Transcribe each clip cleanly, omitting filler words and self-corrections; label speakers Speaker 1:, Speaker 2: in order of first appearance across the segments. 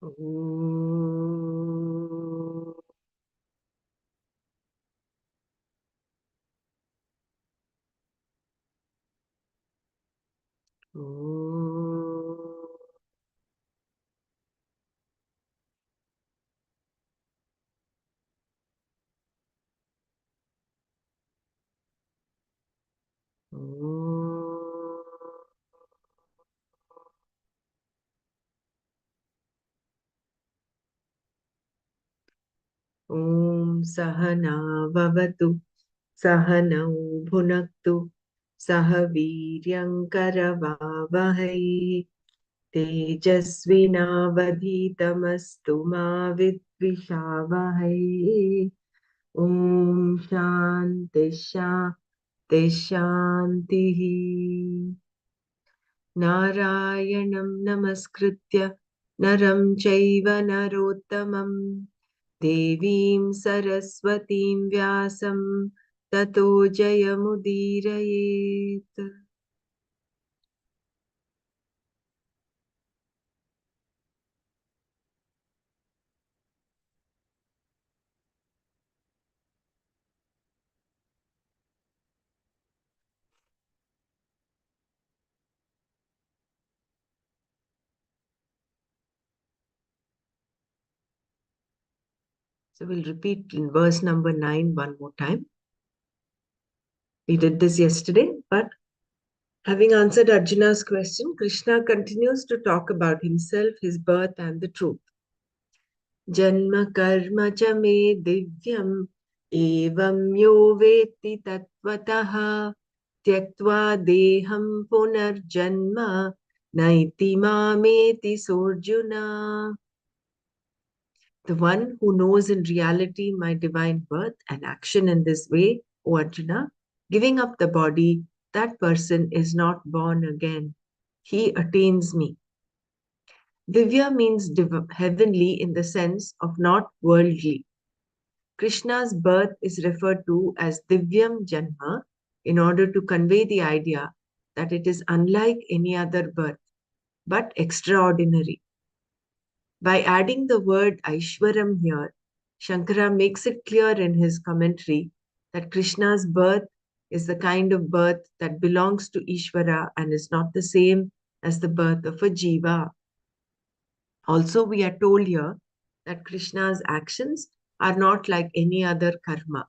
Speaker 1: Om. Om. Om Sahana Vavatu Sahanau Bhunaktu Sahaviryankaravavahai Tejasvinavadhitamastu ma vidvishavahai. Om Shanti Shanti Shanti. Narayanam Namaskritya Naram Chaiva Narottamam Devim Saraswatim Vyasam Tato Jayamudirayet. So we'll repeat verse number 9 one more time. We did this yesterday, but having answered Arjuna's question, Krishna continues to talk about himself, his birth, and the truth. Janma karma cha me divyam evam yo veti tattvataha tyaktva deham punarjanma naiti mameti sorjuna. The one who knows in reality my divine birth and action in this way, O Arjuna, giving up the body, that person is not born again. He attains me. Divya means heavenly in the sense of not worldly. Krishna's birth is referred to as Divyam Janma in order to convey the idea that it is unlike any other birth, but extraordinary. By adding the word Aishwaram here, Shankara makes it clear in his commentary that Krishna's birth is the kind of birth that belongs to Ishvara and is not the same as the birth of a jiva. Also, we are told here that Krishna's actions are not like any other karma.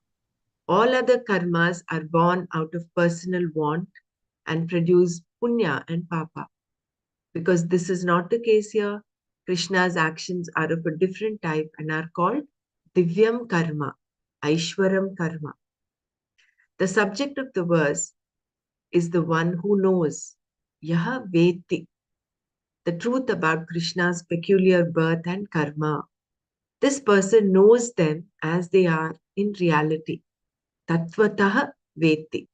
Speaker 1: All other karmas are born out of personal want and produce punya and papa. Because this is not the case here, Krishna's actions are of a different type and are called Divyam Karma, Aishwaram Karma. The subject of the verse is the one who knows, Yaha Veti, the truth about Krishna's peculiar birth and karma. This person knows them as they are in reality. Tattvataha Veti.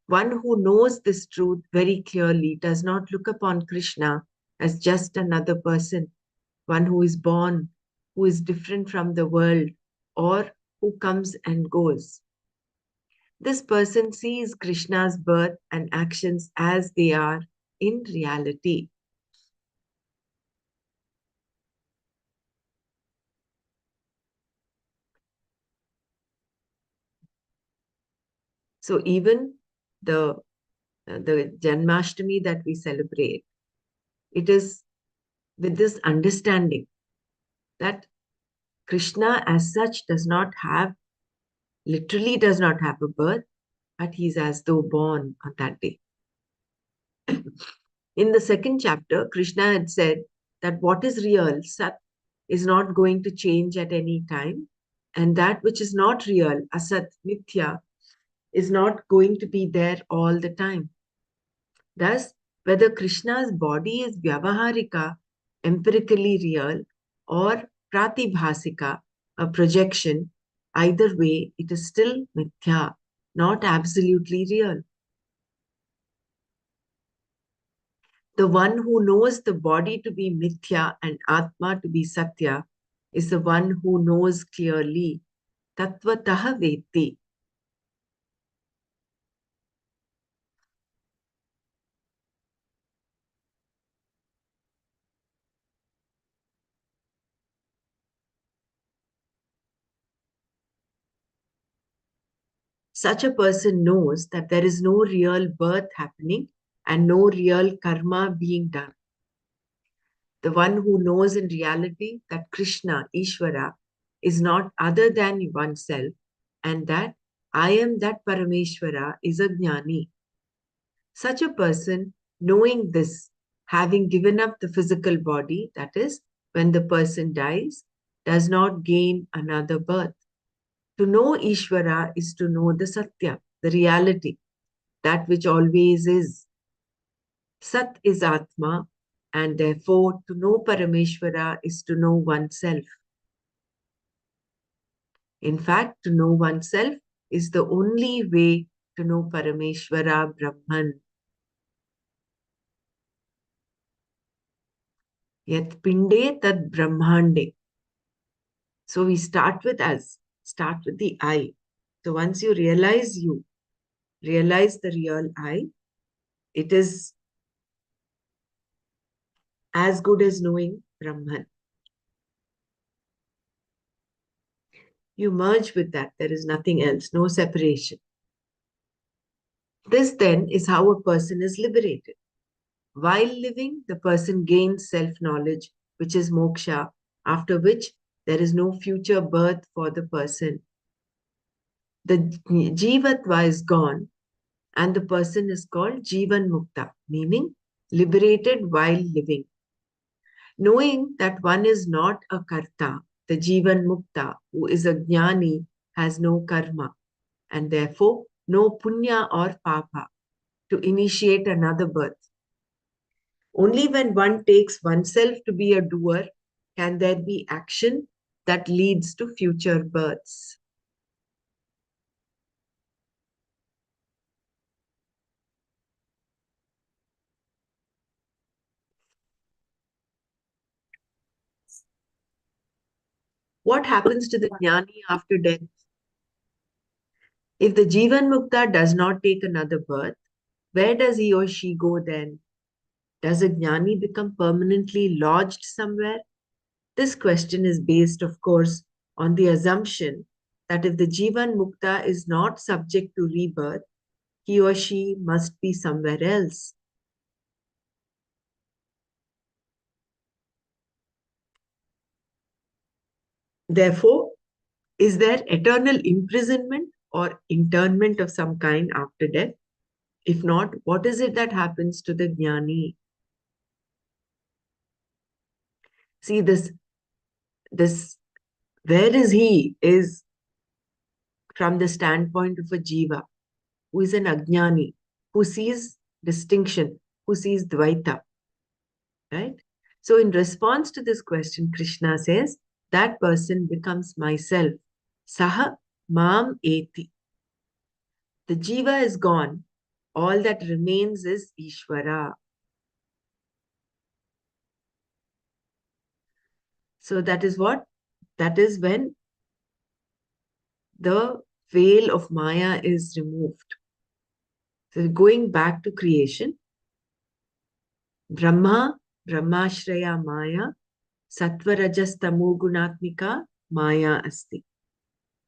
Speaker 1: One who knows this truth very clearly does not look upon Krishna as just another person, one who is born, who is different from the world, or who comes and goes. This person sees Krishna's birth and actions as they are in reality. So even the Janmashtami that we celebrate, it is with this understanding that Krishna as such literally does not have a birth, but he's as though born on that day. In the second chapter, Krishna had said that what is real, Sat, is not going to change at any time, and that which is not real, Asat, Mithya, is not going to be there all the time. Thus, whether Krishna's body is Vyavaharika, empirically real, or Pratibhasika, a projection, either way, it is still Mithya, not absolutely real. The one who knows the body to be Mithya and Atma to be Satya is the one who knows clearly. Tattvataha Veti. Such a person knows that there is no real birth happening and no real karma being done. The one who knows in reality that Krishna, Ishvara, is not other than oneself and that I am that Parameshwara is a jnani. Such a person, knowing this, having given up the physical body, that is, when the person dies, does not gain another birth. To know Ishvara is to know the Satya, the reality, that which always is. Sat is Atma, and therefore to know Parameshwara is to know oneself. In fact, to know oneself is the only way to know Parameshwara Brahman. Yat pinde tad brahmande. So we start with us, start with the I. So once you realize the real I, it is as good as knowing Brahman. You merge with that. There is nothing else, no separation. This then is how a person is liberated. While living, the person gains self-knowledge, which is moksha, after which there is no future birth for the person. The jivatva is gone and the person is called jivan mukta, meaning liberated while living. Knowing that one is not a karta, the jivan mukta, who is a jnani, has no karma and therefore no punya or papa to initiate another birth. Only when one takes oneself to be a doer can there be action that leads to future births. What happens to the jnani after death? If the Jivan Mukta does not take another birth, where does he or she go then? Does a jnani become permanently lodged somewhere? This question is based, of course, on the assumption that if the Jivan Mukta is not subject to rebirth, he or she must be somewhere else. Therefore, is there eternal imprisonment or internment of some kind after death? If not, what is it that happens to the jnani? See, this where is he is from the standpoint of a jiva, who is an ajnani, who sees distinction, who sees dvaita, right? So in response to this question, Krishna says, that person becomes myself. Saha mam eti. The jiva is gone. All that remains is Ishvara. So that is what? That is when the veil of Maya is removed. So going back to creation, Brahma, Brahmashraya Maya, Sattva-rajas Tamogunatmika Maya asti.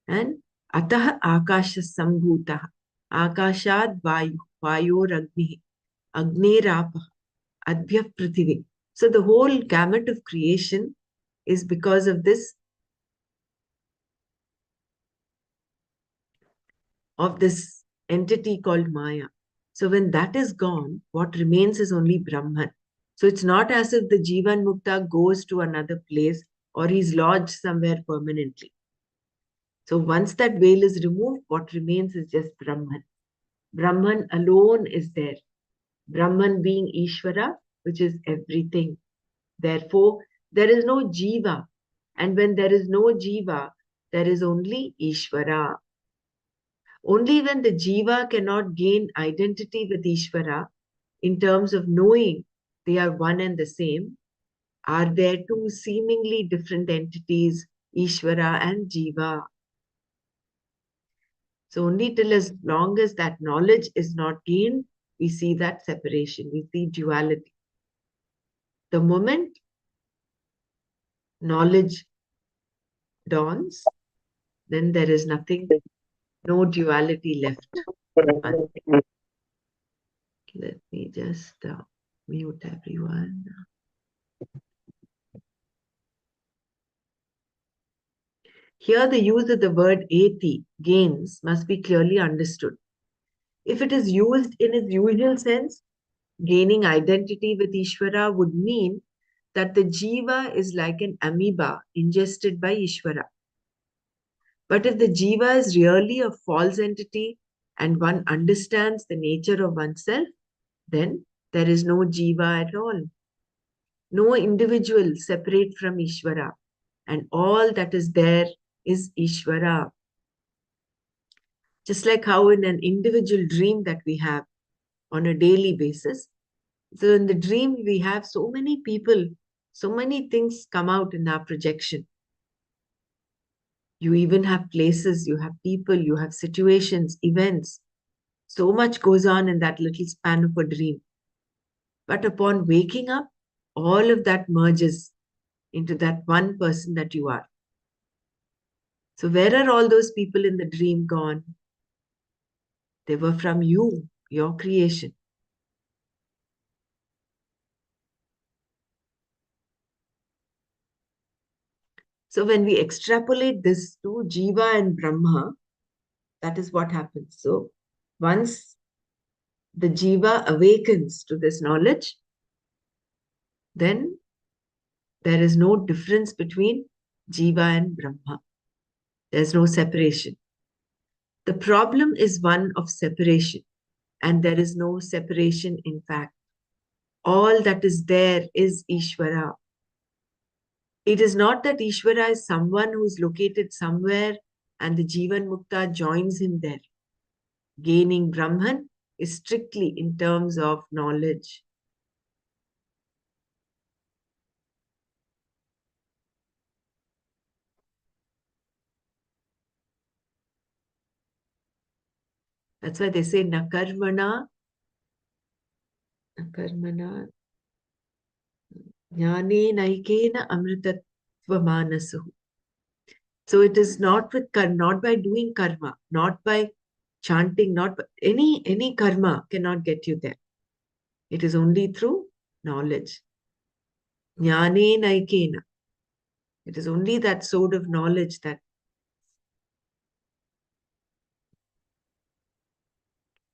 Speaker 1: And Atah Akasha Sambhutah, Akashad Vayu, Vayoragni, Agnerapah, Adbhya Prithivi. So the whole gamut of creation is because of this entity called Maya. So when that is gone, what remains is only Brahman. So it's not as if the Jivan Mukta goes to another place or he's lodged somewhere permanently. So once that veil is removed, what remains is just Brahman. Brahman alone is there. Brahman being Ishvara, which is everything. Therefore, there is no Jiva. And when there is no Jiva, there is only Ishvara. Only when the jiva cannot gain identity with Ishvara in terms of knowing they are one and the same, are there two seemingly different entities, Ishvara and jiva. So only till as long as that knowledge is not gained, we see that separation, we see duality. The moment knowledge dawns, then there is nothing No duality left. Fun. Let me just mute everyone. Here, the use of the word eti, gains, must be clearly understood. If it is used in its usual sense, gaining identity with Ishvara would mean that the jiva is like an amoeba ingested by Ishvara. But if the jiva is really a false entity and one understands the nature of oneself, then there is no jiva at all. No individual separate from Ishvara, and all that is there is Ishvara. Just like how in an individual dream that we have on a daily basis. So in the dream, we have so many people, so many things come out in our projection. You even have places, you have people, you have situations, events. So much goes on in that little span of a dream. But upon waking up, all of that merges into that one person that you are. So where are all those people in the dream gone? They were from you, your creation. So when we extrapolate this to Jiva and Brahma, that is what happens. So once the Jiva awakens to this knowledge, then there is no difference between Jiva and Brahma. There's no separation. The problem is one of separation, and there is no separation in fact. All that is there is Ishvara. It is not that Ishvara is someone who is located somewhere and the Jivan Mukta joins him there. Gaining Brahman is strictly in terms of knowledge. That's why they say nakarmana jnane naikena amritatva. So it is not with karma, not by doing karma, not by chanting, not by, any karma cannot get you there. It is only through knowledge. Jnane naikena. It is only that sort of knowledge that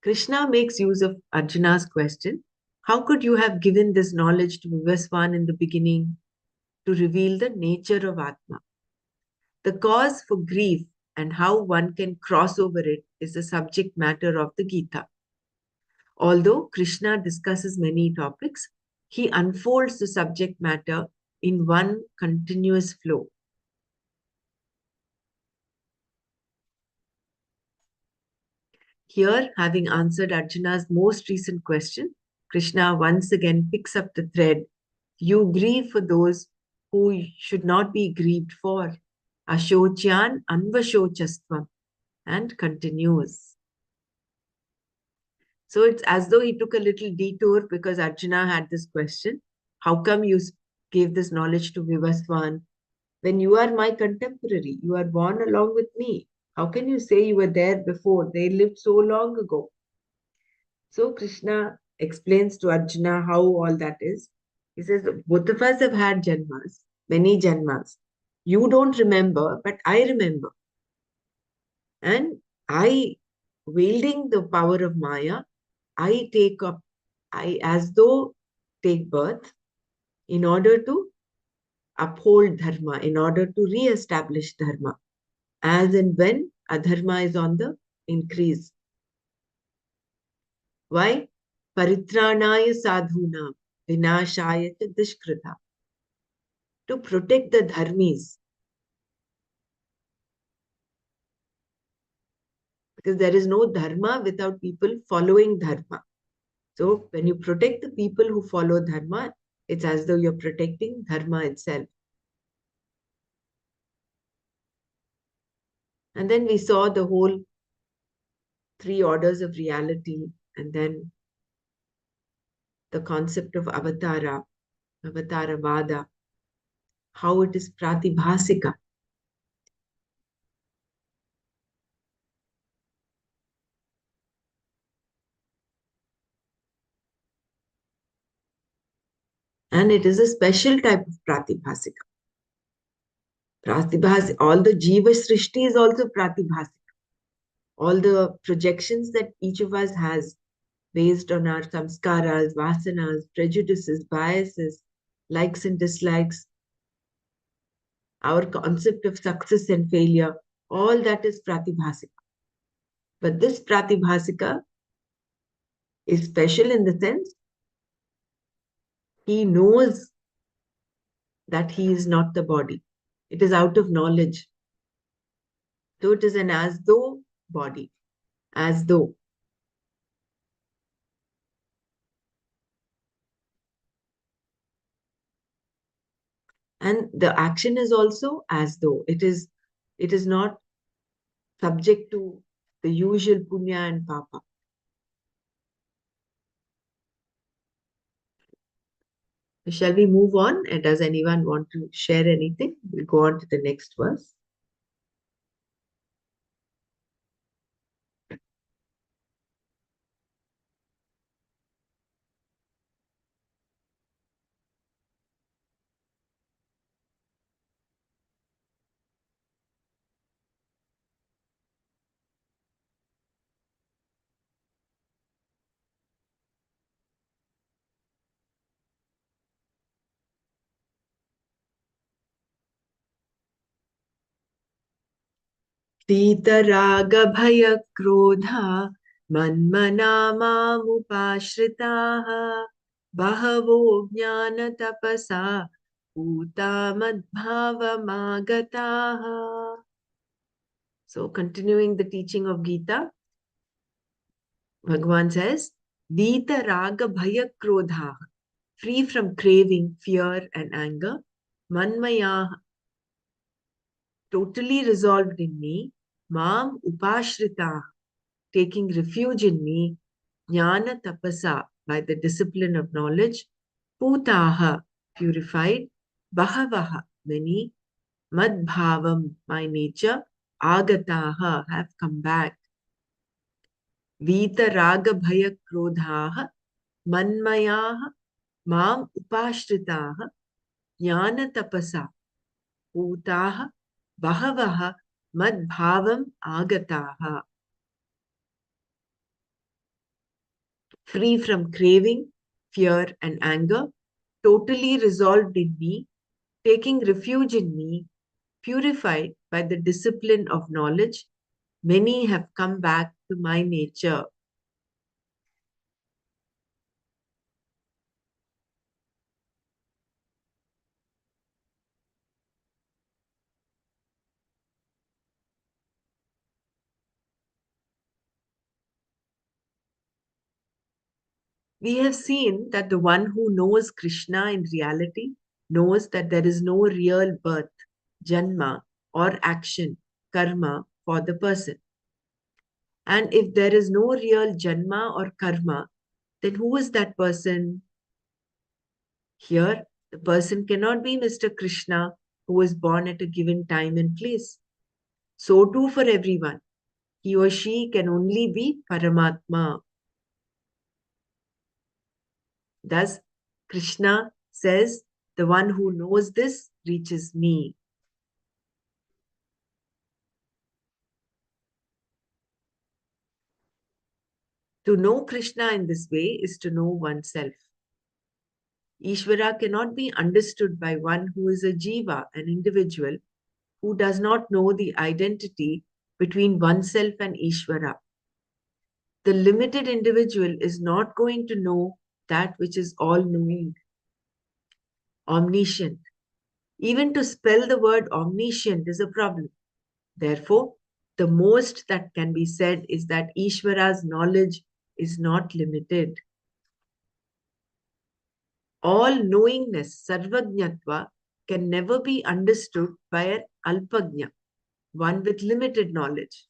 Speaker 1: Krishna makes use of Arjuna's question. How could you have given this knowledge to Vivaswan in the beginning to reveal the nature of Atma? The cause for grief and how one can cross over it is the subject matter of the Gita. Although Krishna discusses many topics, he unfolds the subject matter in one continuous flow. Here, having answered Arjuna's most recent question, Krishna once again picks up the thread. You grieve for those who should not be grieved for. Ashocyan anvashochastvam, and continues. So it's as though he took a little detour because Arjuna had this question. How come you gave this knowledge to Vivaswan when you are my contemporary? You are born along with me. How can you say you were there before? They lived so long ago. So Krishna explains to Arjuna how all that is. He says, both of us have had janmas, many janmas. You don't remember, but I remember. And I, wielding the power of Maya, I take up, I as though take birth in order to uphold dharma, in order to re-establish dharma, as and when adharma is on the increase. Why? Paritranaya sadhuna vinashaya cha dushkrita. To protect the dharmis. Because there is no dharma without people following dharma. So when you protect the people who follow dharma, it's as though you're protecting dharma itself. And then we saw the whole three orders of reality, and then the concept of avatara, avataravada, how it is pratibhasika. And it is a special type of pratibhasika. All the jiva srishti is also pratibhasika. All the projections that each of us has based on our samskaras, vasanas, prejudices, biases, likes and dislikes, our concept of success and failure, all that is pratibhasika. But this pratibhasika is special in the sense he knows that he is not the body. It is out of knowledge. So it is an as though body, as though. And the action is also as though. It is not subject to the usual punya and papa. Shall we move on? And does anyone want to share anything? We'll go on to the next verse. शीतरागभयक्रोधा मन्मना मामुपाश्रिताः बहवो ज्ञानतपसा पूता मद्भावमागताः. So continuing the teaching of Gita, Bhagavan says, Vita Raga Bhaya Krodha, free from craving, fear, and anger, Manmaya, totally resolved in me, Mam Upashrita, taking refuge in me, Jnana Tapasa, by the discipline of knowledge, Putaha, purified, Bahavaha, many, Madbhavam, my nature, Agataha, have come back. Vita Raga Bhaya Krodhaha, Manmayaha, Mam Upashritaha, Jnana Tapasa, Putaha, Bahavaha, Madbhavam Agataha. Free from craving, fear, and anger, totally resolved in me, taking refuge in me, purified by the discipline of knowledge, many have come back to my nature. We have seen that the one who knows Krishna in reality knows that there is no real birth, janma, or action, karma, for the person. And if there is no real janma or karma, then who is that person? Here, the person cannot be Mr. Krishna who was born at a given time and place. So too for everyone. He or she can only be Paramatma. Thus, Krishna says, the one who knows this reaches me. To know Krishna in this way is to know oneself. Ishvara cannot be understood by one who is a jiva, an individual, who does not know the identity between oneself and Ishvara. The limited individual is not going to know that which is all-knowing, omniscient. Even to spell the word omniscient is a problem. Therefore, the most that can be said is that Ishvara's knowledge is not limited. All knowingness, sarvajnatva, can never be understood by an alpajna, one with limited knowledge.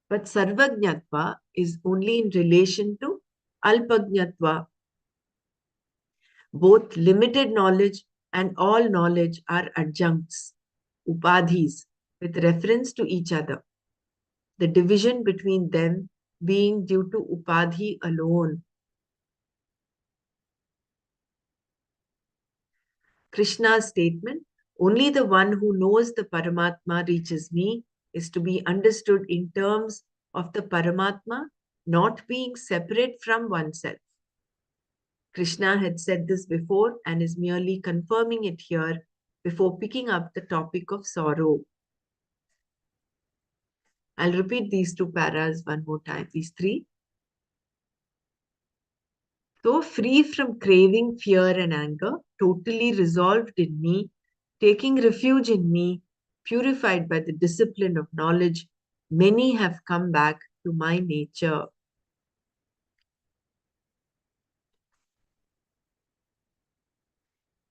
Speaker 1: But sarvajnatva is only in relation to alpajnatva. Both limited knowledge and all knowledge are adjuncts, upadhis, with reference to each other. The division between them being due to upadhi alone. Krishna's statement, only the one who knows the Paramatma reaches me, is to be understood in terms of the Paramatma not being separate from oneself. Krishna had said this before and is merely confirming it here before picking up the topic of sorrow. I'll repeat these two paras one more time, these three. So free from craving, fear, and anger, totally resolved in me, taking refuge in me, purified by the discipline of knowledge, many have come back to my nature.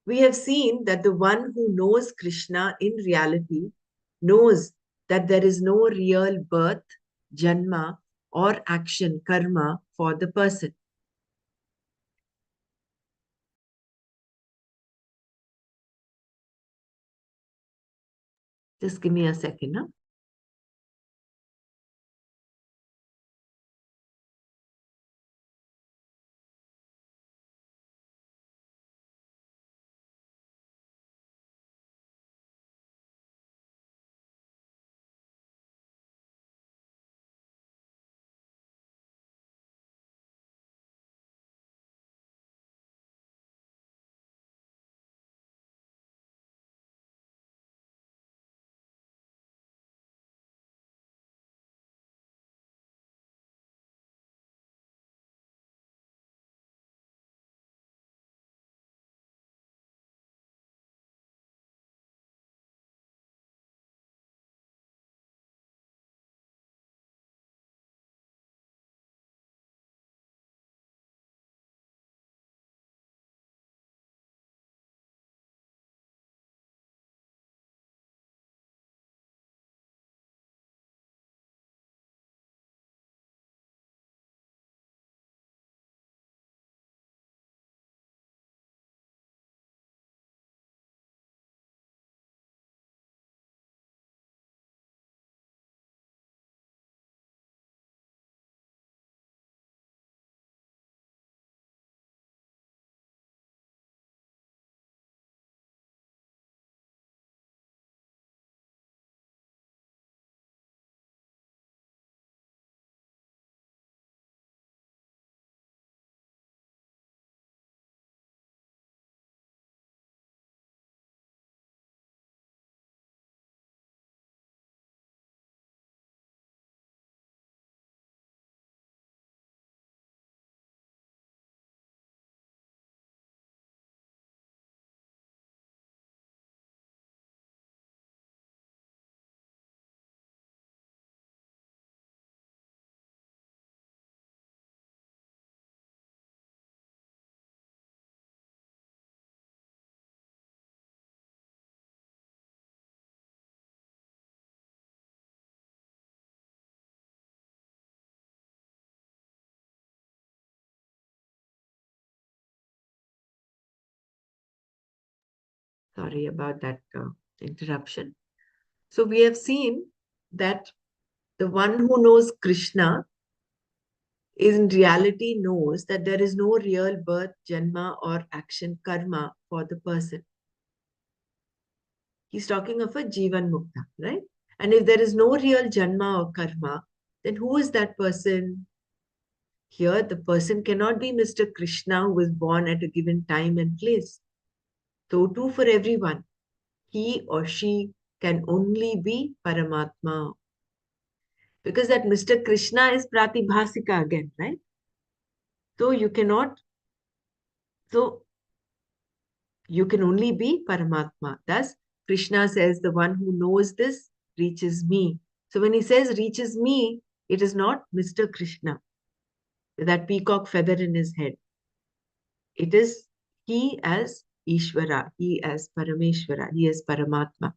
Speaker 1: We have seen that the one who knows Krishna in reality knows that there is no real birth, janma, or action, karma, for the person. Just give me a second. Huh? Sorry about that interruption. So we have seen that the one who knows Krishna in reality knows that there is no real birth, janma, or action, karma for the person. He's talking of a Jivan Mukta, right? And if there is no real janma or karma, then who is that person? Here, the person cannot be Mr. Krishna who was born at a given time and place. So too for everyone. He or she can only be Paramatma. Because that Mr. Krishna is Pratibhasika again, right? So you cannot, so you can only be Paramatma. Thus, Krishna says, the one who knows this reaches me. So when he says reaches me, it is not Mr. Krishna, with that peacock feather in his head. It is he as Ishvara, he as Parameshvara, he as Paramatma.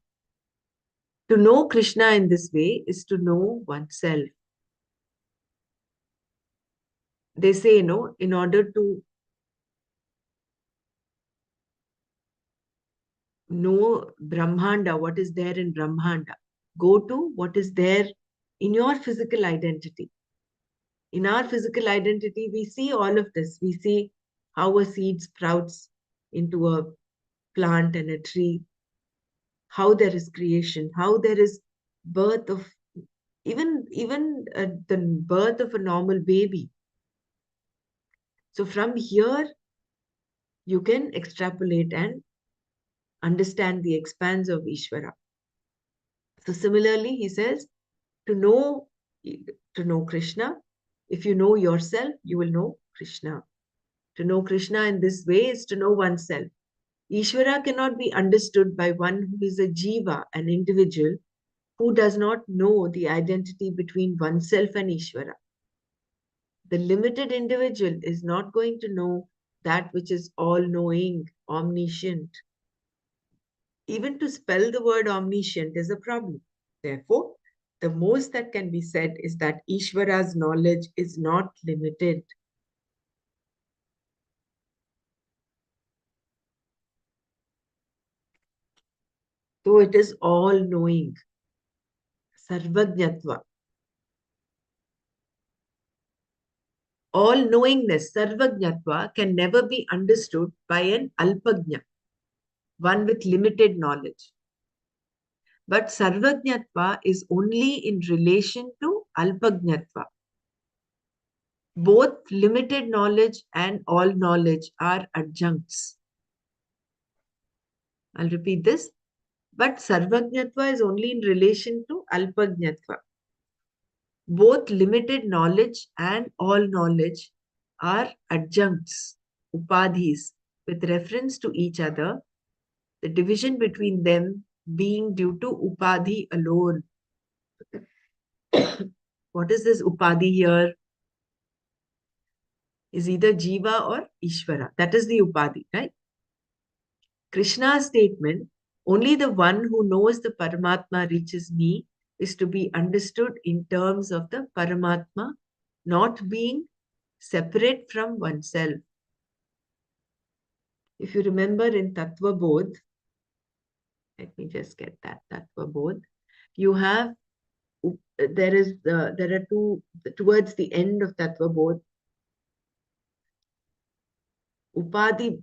Speaker 1: To know Krishna in this way is to know oneself. They say, in order to know Brahmanda, what is there in Brahmanda, go to what is there in your physical identity. In our physical identity, we see all of this. We see how a seed sprouts into a plant and a tree, how there is creation, how there is birth of even the birth of a normal baby. So from here, you can extrapolate and understand the expanse of Ishvara. So similarly, he says, to know Krishna, if you know yourself, you will know Krishna. To know Krishna in this way is to know oneself. Ishvara cannot be understood by one who is a jiva, an individual, who does not know the identity between oneself and Ishvara. The limited individual is not going to know that which is all-knowing, omniscient. Even to spell the word omniscient is a problem. Therefore, the most that can be said is that Ishvara's knowledge is not limited. So it is all-knowing. Sarvajnatva. All-knowingness, sarvajnatva, can never be understood by an alpajna, one with limited knowledge. But sarvajnatva is only in relation to alpajnatva. Both limited knowledge and all knowledge are adjuncts. I'll repeat this. But sarvajnatva is only in relation to alpajnatva. Both limited knowledge and all knowledge are adjuncts, upadhis, with reference to each other, the division between them being due to upadhi alone. What is this upadhi here? Is either jiva or Ishvara. That is the upadhi, right? Krishna's statement, only the one who knows the Paramatma reaches me, is to be understood in terms of the Paramatma not being separate from oneself. If you remember in Tattva Bodh, let me just get that Tattva Bodh, you have, there are two, towards the end of Tattva Bodh, Upadhi,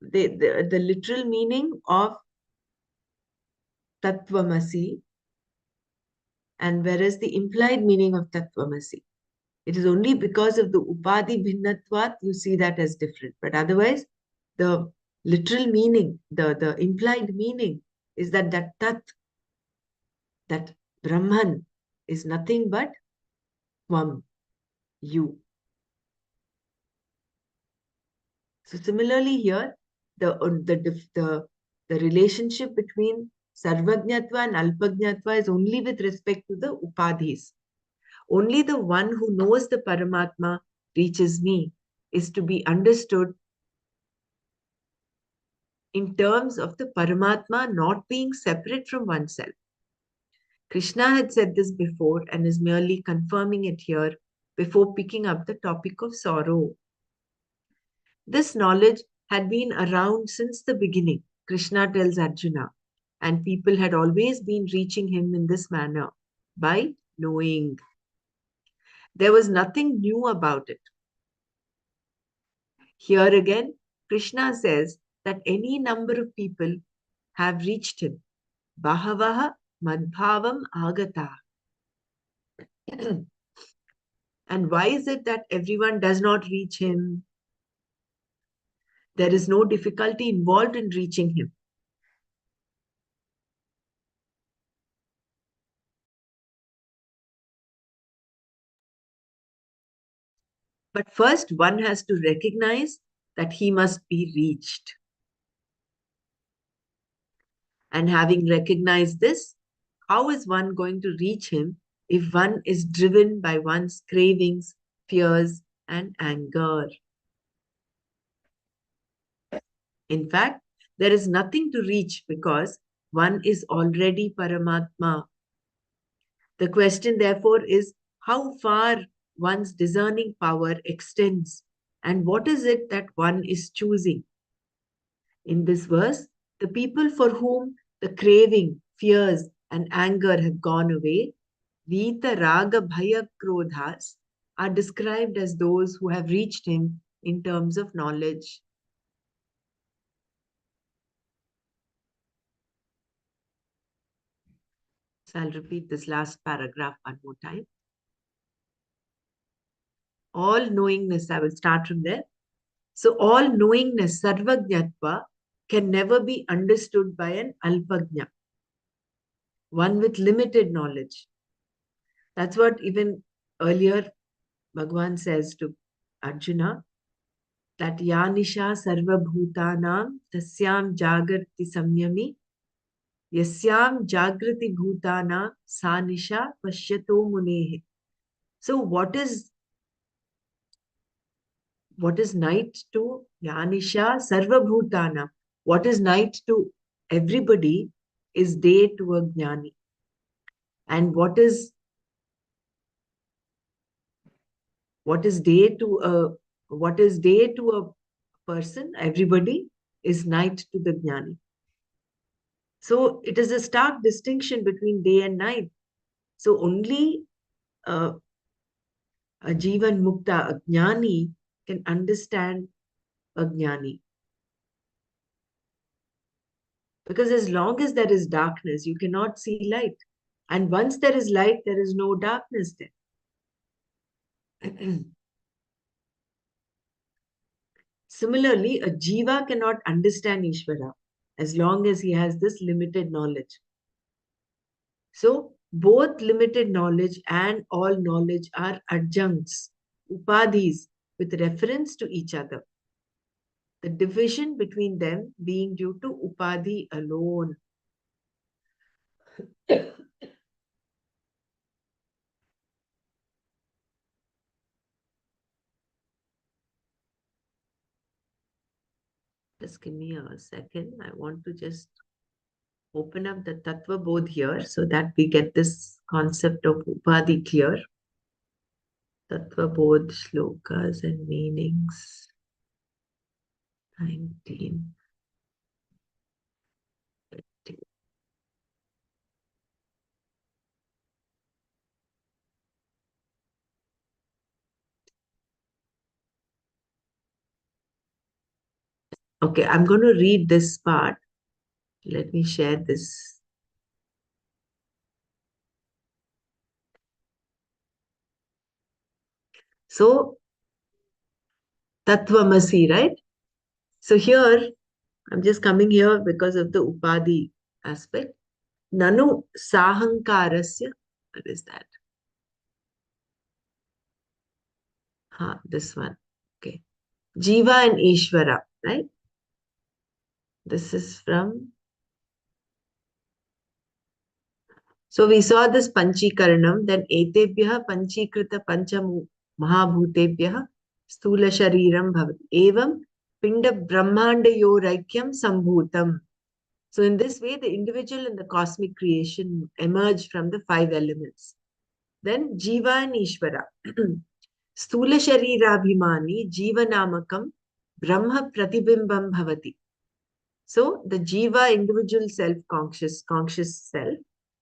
Speaker 1: the literal meaning of Tattvamasi, and whereas the implied meaning of Tattvamasi. It is only because of the Upadhi Bhinnatvat you see that as different. But otherwise, the literal meaning, the implied meaning is that Tat, that Brahman is nothing but Tvam, you. So similarly here, the relationship between Sarvajnatva and Alpajnatva is only with respect to the Upadhis. Only the one who knows the Paramatma reaches me is to be understood in terms of the Paramatma not being separate from oneself. Krishna had said this before and is merely confirming it here before picking up the topic of sorrow. This knowledge had been around since the beginning, Krishna tells Arjuna, and people had always been reaching him in this manner, by knowing. There was nothing new about it. Here again, Krishna says that any number of people have reached him. Bahavaha madbhavam agata. And why is it that everyone does not reach him? There is no difficulty involved in reaching him. But first, one has to recognize that he must be reached. And having recognized this, how is one going to reach him if one is driven by one's cravings, fears, and anger? In fact, there is nothing to reach because one is already Paramatma. The question, therefore, is how far one's discerning power extends and what is it that one is choosing. In this verse, the people for whom the craving, fears, and anger have gone away, Vita, Raga, Bhaya, Krodhas, are described as those who have reached him in terms of knowledge. So I'll repeat this last paragraph one more time. All knowingness, I will start from there. So all knowingness, sarvajnatva, can never be understood by an alpajna, one with limited knowledge. That's what even earlier Bhagavan says to Arjuna, that yanisha sarvabhutanam tasyam jagarti samyami yasyam jagrati bhutana sanisha pashyato munehe. So what is night to yanisha sarvabhutana? What is night to everybody is day to a jnani. And what is day to a person, everybody, is night to the jnani. So it is a stark distinction between day and night. So only a jivan mukta, a jnani, can understand a jnani. Because as long as there is darkness, you cannot see light. And once there is light, there is no darkness there. Similarly, a jiva cannot understand Ishvara as long as he has this limited knowledge. So, both limited knowledge and all knowledge are adjuncts, upadhis, with reference to each other. The division between them being due to upadhi alone. Just give me a second. I want to just open up the Tattva Bodh here so that we get this concept of Upadhi clear. Tattva Bodh shlokas and meanings. 19. Okay, I'm going to read this part. Let me share this. So, Tattvamasi, right? So here, I'm just coming here because of the Upadhi aspect. Nanu Sahankarasya. What is that? This one. Okay. Jiva and Ishvara, right? This is from. So we saw this Panchikaranam, then Etebhyaha Panchikrita Panchamu Mahabhutebhyaha Stula Shariram Bhavat. Evam Pinda Brahmanda Yoraikyam Sambhutam. So in this way, the individual and the cosmic creation emerge from the 5 elements. Then Jiva and Ishvara. Stula Sharirabhimani Jiva Namakam Brahma Pratibimbam Bhavati. So the Jiva, individual self-conscious self,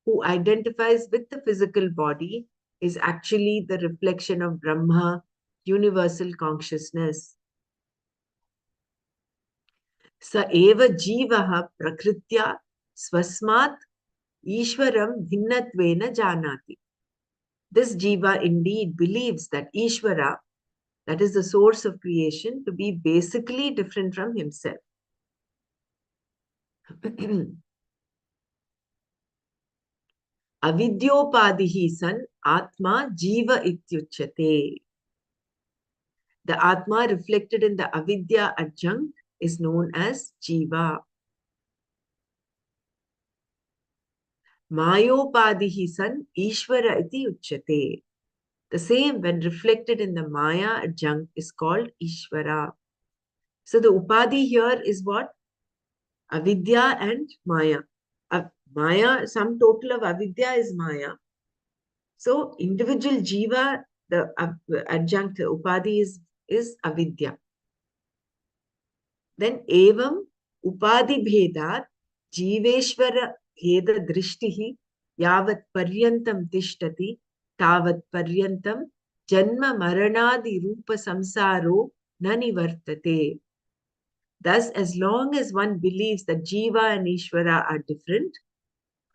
Speaker 1: who identifies with the physical body, is actually the reflection of Brahma, universal consciousness. Sa eva jivaha prakritya swasmat Ishwaram bhinnatvena janati. This jiva indeed believes that Ishvara, that is the source of creation, to be basically different from himself. Avidyopadhihi san atma jiva ityuchyate. The atma reflected in the avidya adjunct is known as jiva. Mayopadhihi san ishvara iti uchyate. The same when reflected in the maya adjunct is called ishvara. So the upadhi here is what? Avidya and maya. Maya, sum total of avidya is maya. So individual jiva, the adjunct upadhi is avidya. Then evam upadhi bhedat jiveshvara bheda drishtihi yavat paryantam tishtati tavat paryantam janma maranadi rupa samsaro nani vartate. Thus, as long as one believes that jiva and ishvara are different,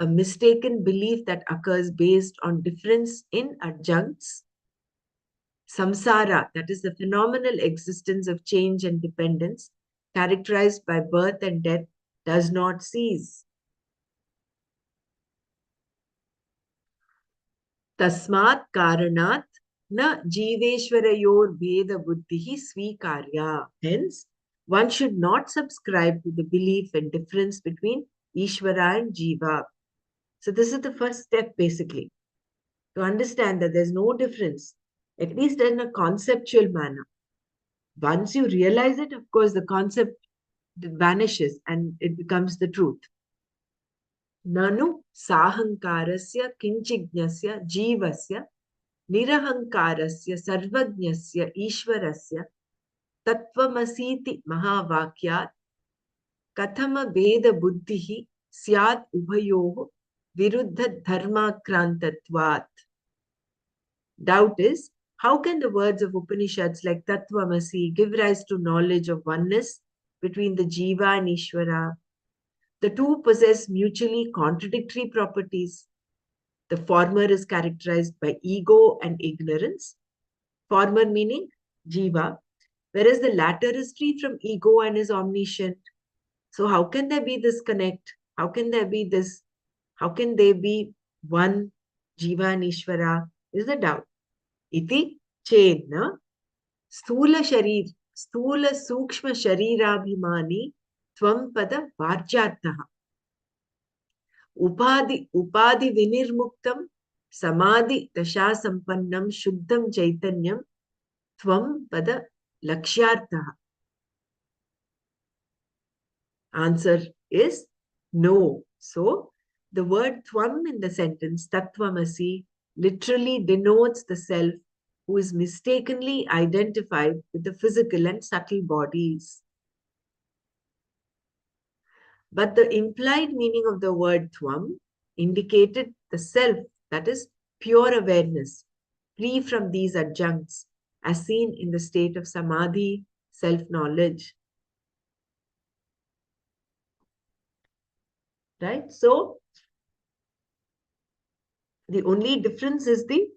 Speaker 1: a mistaken belief that occurs based on difference in adjuncts. Samsara, that is the phenomenal existence of change and dependence, characterized by birth and death, does not cease. Tasmat karanat na jiveshwarayor veda buddhihi svikarya. Hence, one should not subscribe to the belief and difference between Ishvara and Jiva. So this is the first step, basically, to understand that there's no difference, at least in a conceptual manner. Once you realize it, of course, the concept vanishes and it becomes the truth. Nanu sahankarasya kinchignasya jivasya nirahankarasya sarvajnasya ishvarasya tatvamasiti mahavakyat kathama veda buddhihi syat ubhayoh viruddha dharmakrantatvat. Doubt is, how can the words of Upanishads like Tattvamasi give rise to knowledge of oneness between the Jiva and Ishvara? The two possess mutually contradictory properties. The former is characterized by ego and ignorance, former meaning Jiva, whereas the latter is free from ego and is omniscient. So, how can there be this connect? How can there be this? How can they be one, Jiva and Ishvara? Is the doubt. Iti chena स्थूल सूक्ष्म शरीराभिमानी त्वं पद वार्यार्थः उपाधि विनिर्मुक्तं समाधि दशा संपन्नं शुद्धं चैतन्यं त्वं पद लक्ष्यार्थः. Answer is no. So the word tvam in the sentence tattvamasi literally denotes the self who is mistakenly identified with the physical and subtle bodies. But the implied meaning of the word tvam indicated the self, that is pure awareness, free from these adjuncts, as seen in the state of samadhi, self-knowledge. Right? So, the only difference is the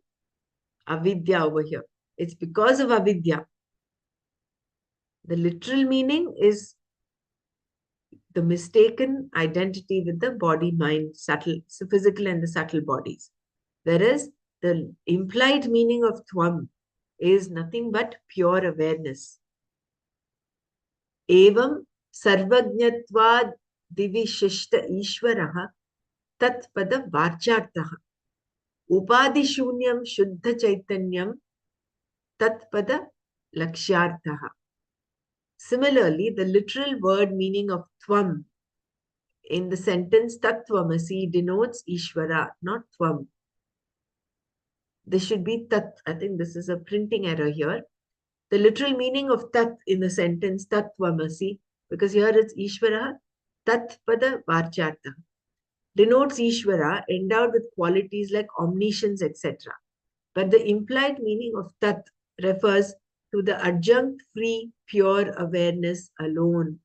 Speaker 1: avidya over here. It's because of avidya. The literal meaning is the mistaken identity with the body, mind, subtle, so physical and the subtle bodies. Whereas the implied meaning of tvam is nothing but pure awareness. Evam sarvajnatvad divishishta ishvaraha tat pada varchartaha upadishunyam shuddha chaitanyam tat pada lakshyartaha. Similarly, the literal word meaning of tvam in the sentence tattvamasi denotes Ishvara, not tvam. This should be tat. I think this is a printing error here. The literal meaning of tat in the sentence tattvamasi, because here it's Ishvara, tat pada varcharta, denotes Ishvara endowed with qualities like omniscience, etc. But the implied meaning of tat refers to the adjunct free pure awareness alone.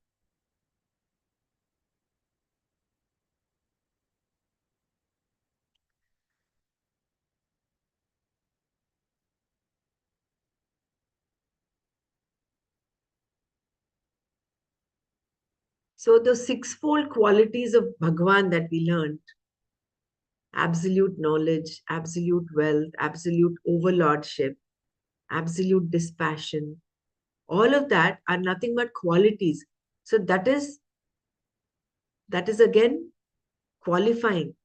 Speaker 1: So the sixfold qualities of Bhagavan that we learned, absolute knowledge, absolute wealth, absolute overlordship, absolute dispassion, all of that are nothing but qualities. So that is again qualifying,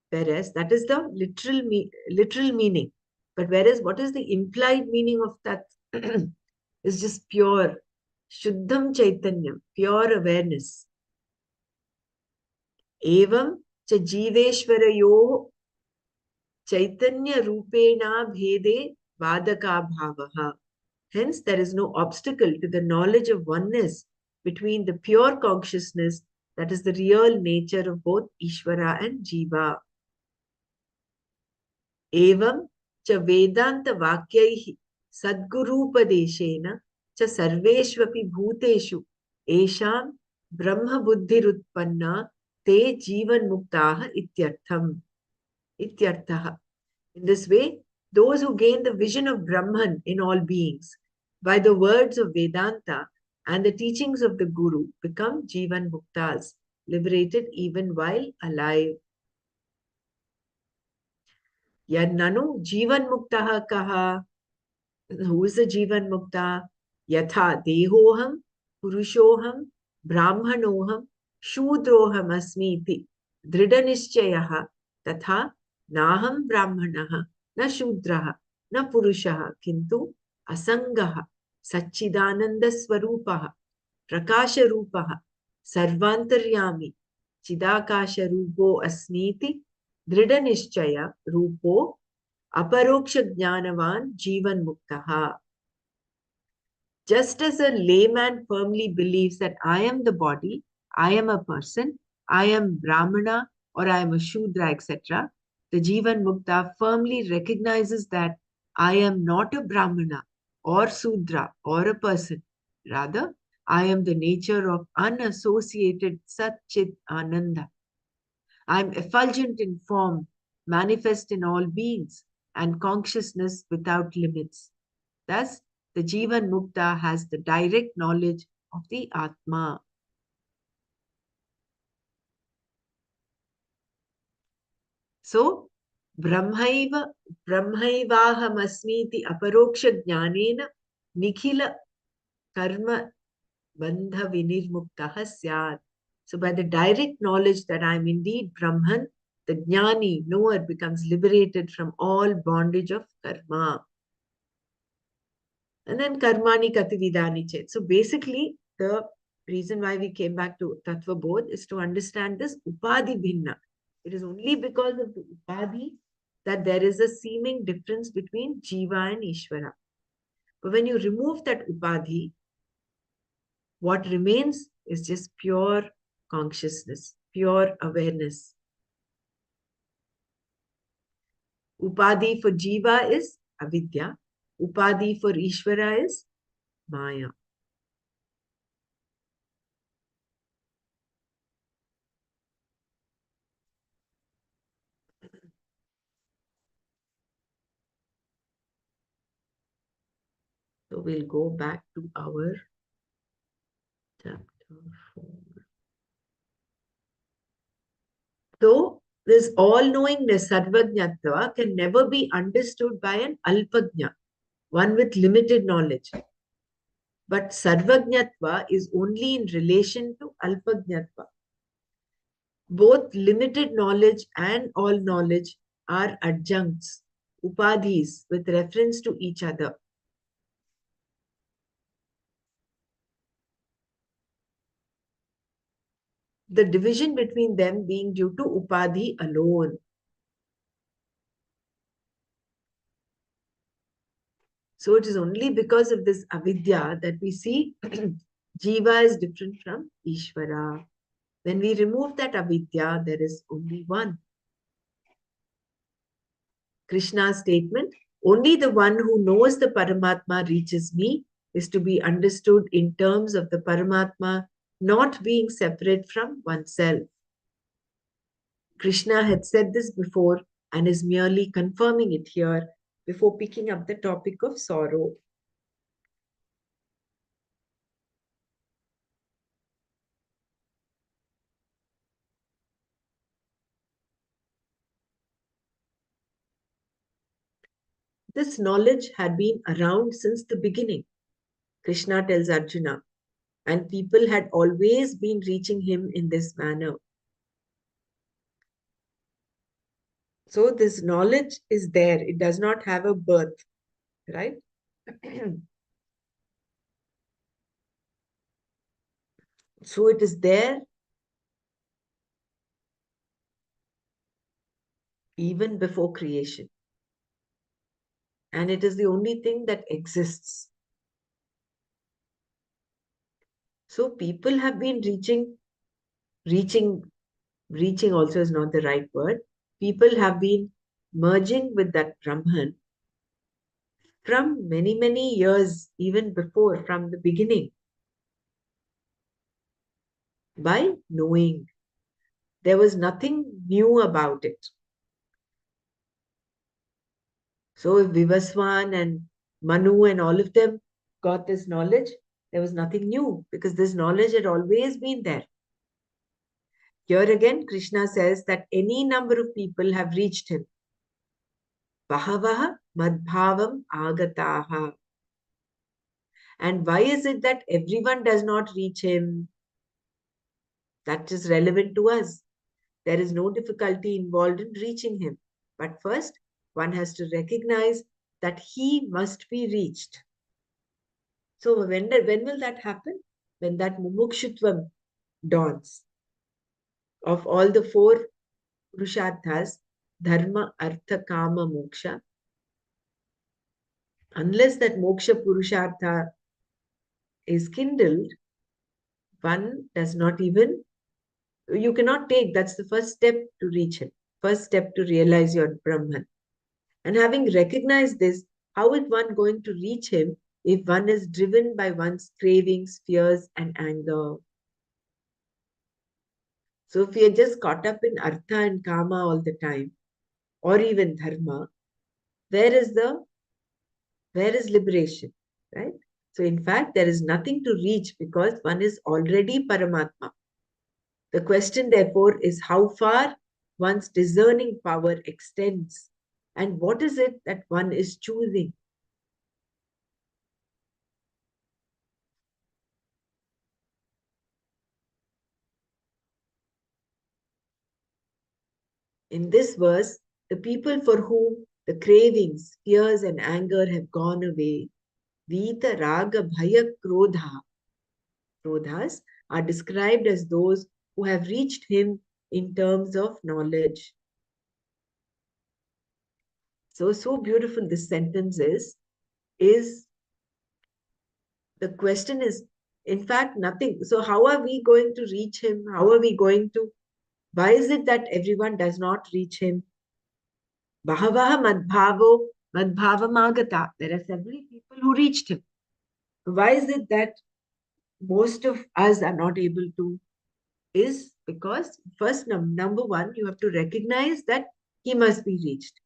Speaker 1: whereas that is the literal meaning. But whereas what is the implied meaning of that is just pure Shuddham Chaitanyam, pure awareness. Evam cha jiveshwarayo chaitanya rupena bhede vadaka bhavaha. Hence, there is no obstacle to the knowledge of oneness between the pure consciousness that is the real nature of both Ishvara and Jiva. Evam cha Vedanta Vakyaihi Sadgurupadeshena cha Sarveshvapi Bhuteshu Esham Brahma Buddhirutpanna te jivan muktaha ityarthaha. In this way, those who gain the vision of Brahman in all beings by the words of Vedanta and the teachings of the Guru become Jivan Muktas, liberated even while alive. Yad nanu Jivan Muktaha kaha. Who is the Jivan Mukta? Yatha Dehoham, Purushoham, Brahmanoham, Shudroham Asmiti, Dridhanishchayaha, Tatha Naham Brahmanaha, Na Shudraha, Na Purushaha, Kintu Asangaha, Sachidananda Swarupaha, Prakasha Rupaha, Sarvantaryami, Chidakasha Rupo Asmiti, Dridhanishchaya Rupo Aparoksha Jnanavan Jivan Muktaha. Just as a layman firmly believes that I am the body, I am a person, I am Brahmana or I am a Shudra, etc., the Jivan Mukta firmly recognizes that I am not a Brahmana or Sudra or a person. Rather, I am the nature of unassociated Sat Chit Ananda. I am effulgent in form, manifest in all beings, and consciousness without limits. Thus, the Jivan Mukta has the direct knowledge of the Atma. So, Brahmaivahamasmiti aparoksha jnanena nikhila karma bandha vinirmuktaha syat. So, by the direct knowledge that I am indeed Brahman, the jnani, knower, becomes liberated from all bondage of karma. And then karmani katividani chet. So basically, the reason why we came back to Tattva Bodh is to understand this upadhi bhinna. It is only because of the upadhi that there is a seeming difference between jiva and Ishvara. But when you remove that upadhi, what remains is just pure consciousness, pure awareness. Upadhi for jiva is avidya. Upadhi for Ishvara is maya. So we'll go back to our chapter 4. So this all-knowingness, sarvajnatva, can never be understood by an alpajna, one with limited knowledge. But sarvajnatva is only in relation to alpajnatva. Both limited knowledge and all knowledge are adjuncts, upadhis, with reference to each other. The division between them being due to upadhi alone. So it is only because of this avidya that we see jiva is different from Ishvara. When we remove that avidya, there is only one. Krishna's statement, only the one who knows the Paramatma reaches me, is to be understood in terms of the Paramatma not being separate from oneself. Krishna had said this before and is merely confirming it here before picking up the topic of sorrow. This knowledge had been around since the beginning, Krishna tells Arjuna, and people had always been reaching him in this manner. So this knowledge is there. It does not have a birth, right? So it is there even before creation. And it is the only thing that exists. So people have been reaching also is not the right word. People have been merging with that Brahman from many, many years, even before, from the beginning, by knowing. There was nothing new about it. So if Vivaswan and Manu and all of them got this knowledge, there was nothing new because this knowledge had always been there. Here again, Krishna says that any number of people have reached him. Bahavaha madbhavam agataha. And why is it that everyone does not reach him? That is relevant to us. There is no difficulty involved in reaching him. But first, one has to recognize that he must be reached. So when will that happen? When that mumukshutvam dawns. Of all the four purusharthas, dharma, artha, kama, moksha, unless that moksha purushartha is kindled, one does not even, you cannot take, that's the first step to reach him, first step to realize your Brahman. And having recognized this, how is one going to reach him if one is driven by one's cravings, fears, and anger? So if we are just caught up in artha and kama all the time, or even dharma, where is liberation, right? So in fact, there is nothing to reach because one is already Paramatma. The question, therefore, is how far one's discerning power extends and what is it that one is choosing. In this verse, the people for whom the cravings, fears, and anger have gone away, Vita, Raga, Bhaya, Krodha, Krodhas, are described as those who have reached him in terms of knowledge. So beautiful this sentence is the question is, in fact, nothing. So how are we going to reach him? How are we going to, why is it that everyone does not reach him? Bahavaha madbhavamagata. There are several people who reached him. Why is it that most of us are not able to? Is because first, number one, you have to recognize that he must be reached.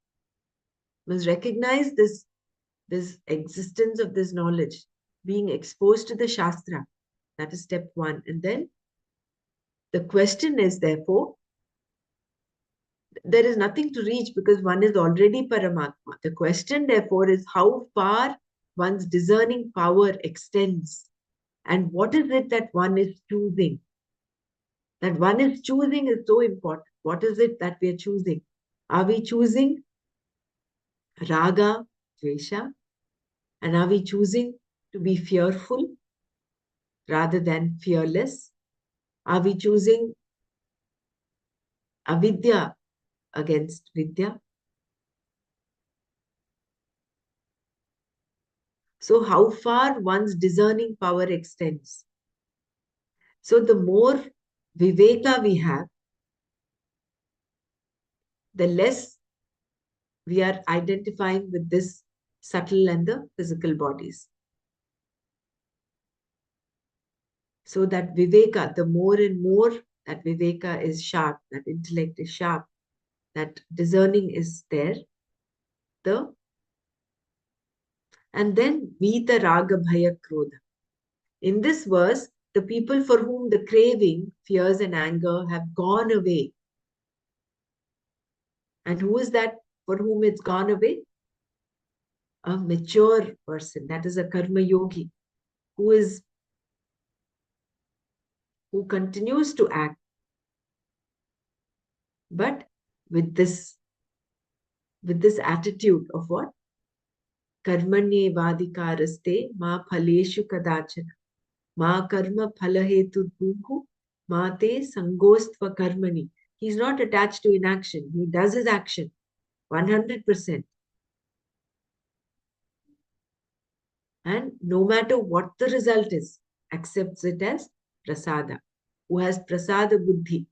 Speaker 1: You must recognize this existence of this knowledge, being exposed to the Shastra. That is step one. And then the question is, therefore, there is nothing to reach because one is already Paramatma. The question, therefore, is how far one's discerning power extends and what is it that one is choosing. That one is choosing is so important. What is it that we are choosing? Are we choosing raga, dvesha? And are we choosing to be fearful rather than fearless? Are we choosing avidya against vidya? So how far one's discerning power extends. So the more viveka we have, the less we are identifying with this subtle and the physical bodies. So that viveka, the more and more that viveka is sharp, that intellect is sharp, that discerning is there, and then Vita Raga Bhaya Krodha. In this verse, the people for whom the craving, fears, and anger have gone away. And who is that for whom it's gone away? A mature person, that is a karma yogi, who continues to act, but with this attitude of what? Karmanye vadikaraste ma phaleshu kadachana ma karma phalahetu bhuku ma te sangostva karmani. He's not attached to inaction. He does his action 100%. And no matter what the result is, accepts it as prasada, who has prasada buddhi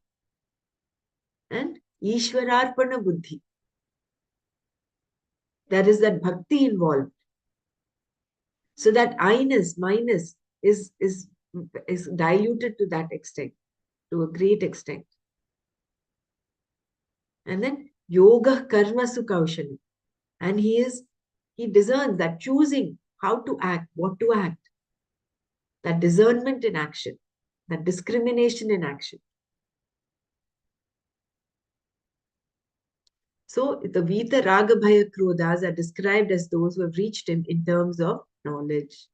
Speaker 1: and ishwararpana buddhi. There is that bhakti involved. So that I-ness, minus is diluted to that extent, to a great extent. And then yoga karma sukaushali. And he discerns that choosing how to act, what to act, that discernment in action, that discrimination in action. So the Vita Raga Bhaya Krodhas are described as those who have reached him in terms of knowledge.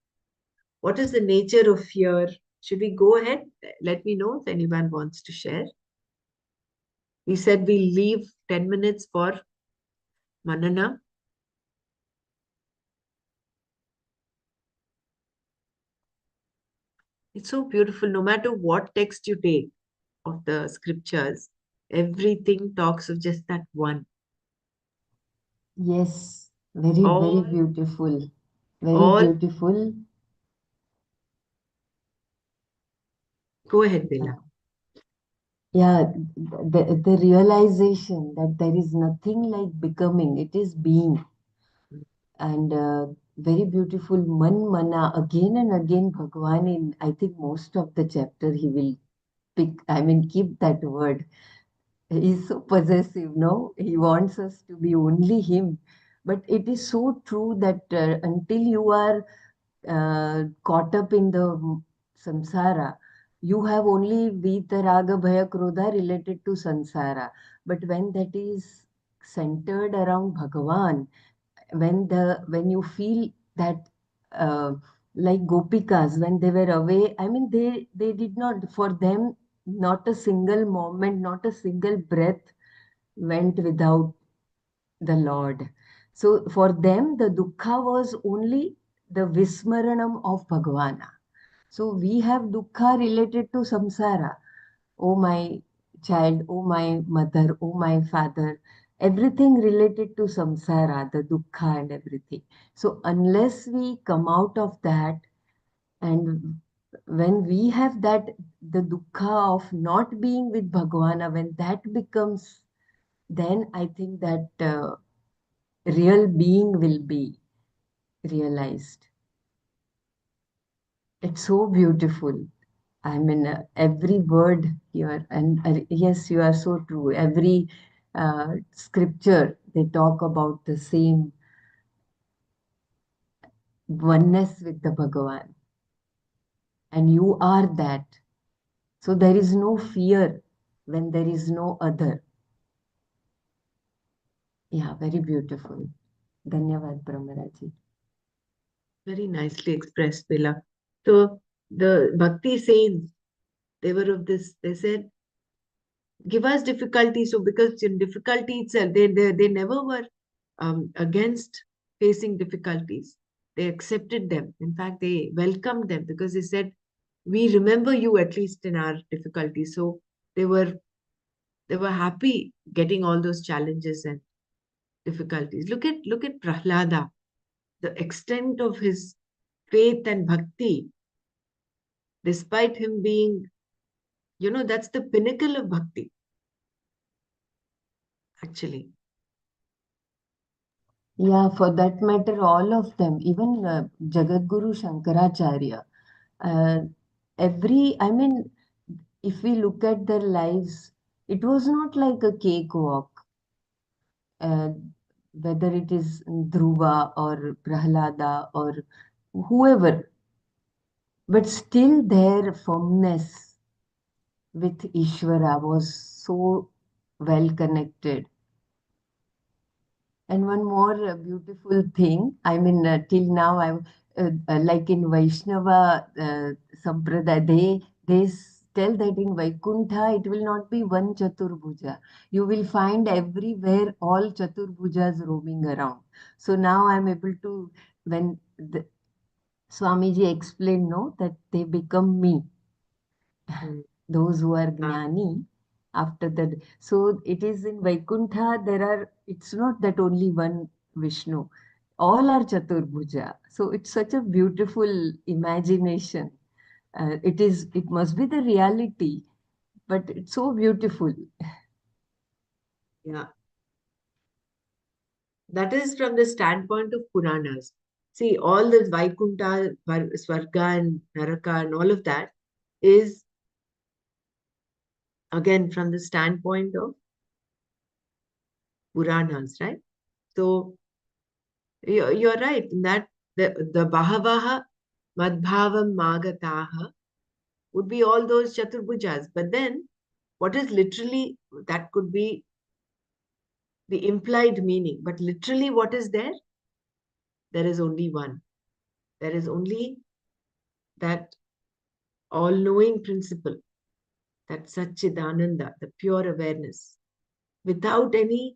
Speaker 1: What is the nature of fear? Should we go ahead? Let me know if anyone wants to share. We said we'll leave 10 minutes for Manana. It's so beautiful. No matter what text you take of the scriptures, everything talks of just that one.
Speaker 2: Yes, very, very
Speaker 1: All,
Speaker 2: beautiful. Very
Speaker 1: all,
Speaker 2: beautiful.
Speaker 1: go ahead, Bella.
Speaker 2: Yeah, yeah, the realization that there is nothing like becoming, it is being. And very beautiful man mana again and again Bhagwan in I think most of the chapter he will pick, I mean keep that word. He's so possessive, no? He wants us to be only him. But it is so true that until you are caught up in the samsara, you have only Vita Raga Bhaya Krodha related to samsara. But when that is centered around Bhagavan, when you feel that like gopikas when they were away, I mean they did not, for them not a single moment, not a single breath went without the Lord. So for them the dukkha was only the vismaranam of Bhagavana. So we have dukkha related to samsara. Oh my child, oh my mother, oh my father, everything related to samsara, the dukkha and everything. So unless we come out of that, and when we have that, the dukkha of not being with Bhagavana, when that becomes, then I think that real being will be realized. It's so beautiful. I mean, every word here, and yes, you are so true. Every scripture, they talk about the same oneness with the Bhagavan, and you are that. So there is no fear when there is no other. Yeah, very beautiful. Dhanyavad, Brahmaraji.
Speaker 1: Very nicely expressed, Bella. So the Bhakti saints, they were of this, they said, give us difficulty. So because in difficulty itself, they never were against facing difficulties. They accepted them. In fact, they welcomed them because they said, we remember you at least in our difficulties. So they were they were happy getting all those challenges and difficulties. Look at Prahlada, the extent of his faith and bhakti, despite him being, that's the pinnacle of bhakti, actually.
Speaker 2: Yeah, for that matter, all of them, even Jagadguru Shankaracharya, uh, I mean, if we look at their lives, it was not like a cakewalk, uh, whether it is Dhruva or Prahlada or whoever, but still their firmness with Ishvara was so well connected. And one more beautiful thing, I mean, till now, like in Vaishnava Sampradaya, they tell that in Vaikuntha, it will not be one Chaturbhuja. You will find everywhere all Chaturbhujas roaming around. So now I'm able to, when Swamiji explained, no, that they become me,
Speaker 1: Mm.
Speaker 2: those who are
Speaker 1: Ah,
Speaker 2: gnani after that. So it is in Vaikuntha, it's not that only one Vishnu, all are Chaturbhuja. So it's such a beautiful imagination. It must be the reality, but it's so beautiful.
Speaker 1: yeah, that is from the standpoint of Puranas. See, all this Vaikuntha, Swarga, and Naraka, and all of that is again from the standpoint of Puranas, right? So you're right in that the Bahavaha Madbhavam Magataha would be all those Chaturbujas. But then what is literally, that could be the implied meaning. But literally, what is there? There is only one. There is only that all knowing principle, that Satchidananda, the pure awareness, without any,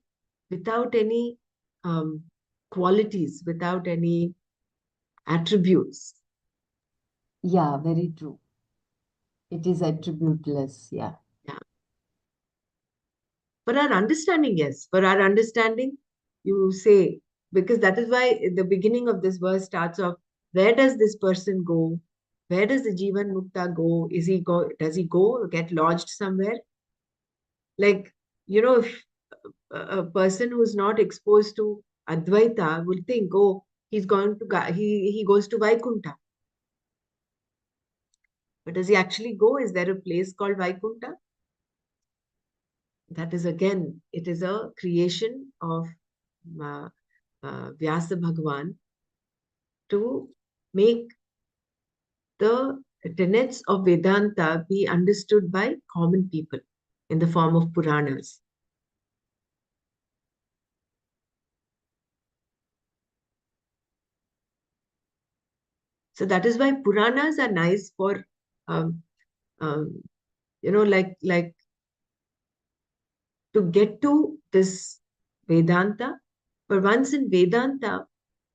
Speaker 1: without any um, qualities, without any attributes.
Speaker 2: Yeah, very true. It is attributeless. Yeah.
Speaker 1: Yeah. For our understanding, yes. For our understanding, you say, because that is why the beginning of this verse starts off, where does this person go? Where does the Jivan Mukta go? Does he go, get lodged somewhere? Like, if a person who's not exposed to Advaita will think, oh, he goes to Vaikunta. But does he actually go? Is there a place called Vaikunta? That is again, it is a creation of uh, Vyasa Bhagavan to make the tenets of Vedanta be understood by common people in the form of Puranas. So that is why Puranas are nice for, um, um, like to get to this Vedanta. But once in Vedanta,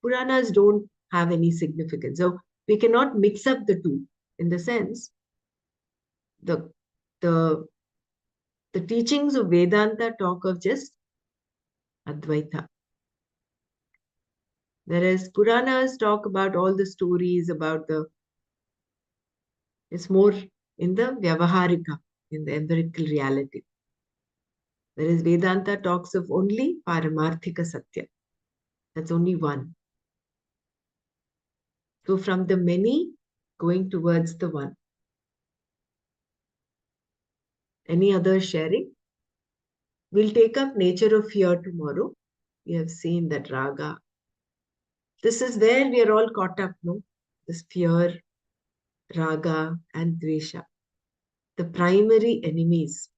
Speaker 1: Puranas don't have any significance. So we cannot mix up the two in the sense the the the teachings of Vedanta talk of just Advaita. Whereas Puranas talk about all the stories about it's more in the Vyavaharika, in the empirical reality. Whereas Vedanta talks of only Paramarthika Satya. That's only one. So from the many going towards the one. Any other sharing? We'll take up nature of fear tomorrow. We have seen that raga. This is where we are all caught up, no? This fear, raga, and dvesha. The primary enemies,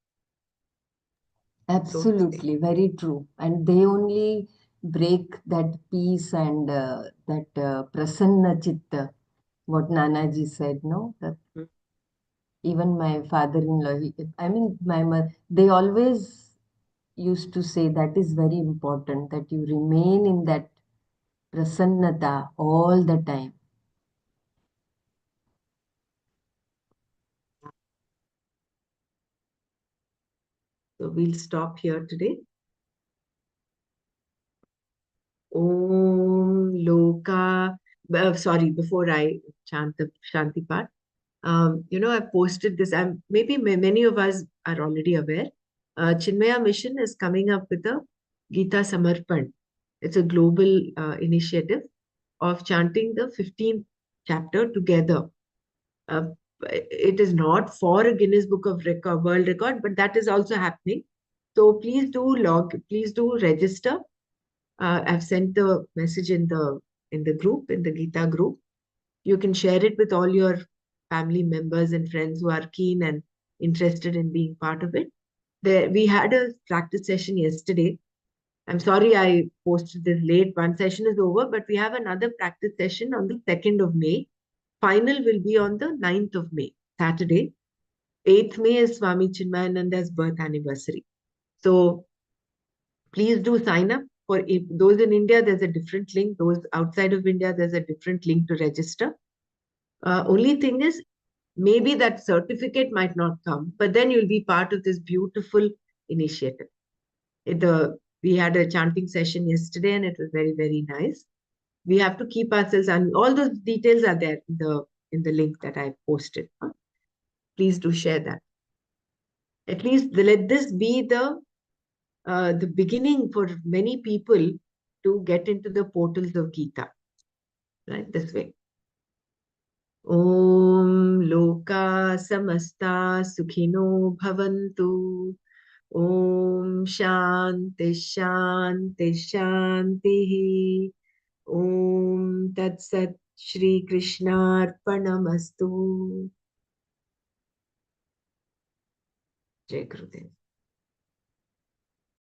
Speaker 1: so to say.
Speaker 2: Absolutely, very true. And they only break that peace and that prasanna chitta, what Nanaji said, no? That
Speaker 1: Mm.
Speaker 2: even my father-in-law, I mean, my mother, they always used to say that is very important, that you remain in that prasannata all the time.
Speaker 1: So we'll stop here today. Om Loka. Sorry, before I chant the Shanti part, I've posted this. Maybe many of us are already aware. Chinmaya Mission is coming up with a Gita Samarpan. It's a global initiative of chanting the 15th chapter together. Uh, it is not for a Guinness Book of World Record, but that is also happening. So please do register. I've sent the message in the group, in the Gita group. You can share it with all your family members and friends who are keen and interested in being part of it. We had a practice session yesterday. I'm sorry I posted this late. One session is over, but we have another practice session on the 2nd of May. Final will be on the 9th of May, Saturday. 8th May is Swami Chinmayananda's birth anniversary. So please do sign up. For if those in India, there's a different link. Those outside of India, there's a different link to register. Only thing is, maybe that certificate might not come, but then you'll be part of this beautiful initiative. We had a chanting session yesterday, and it was very, very nice. We have to keep ourselves, and all those details are there in the link that I posted. Please do share that. At least let this be the beginning for many people to get into the portals of Gita, right? This way. Om Loka Samasta Sukhino Bhavantu. Om Shanti Shanti Shanti. Om Tat Sat Shri Krishnarpanamastu. Jai Gurudev.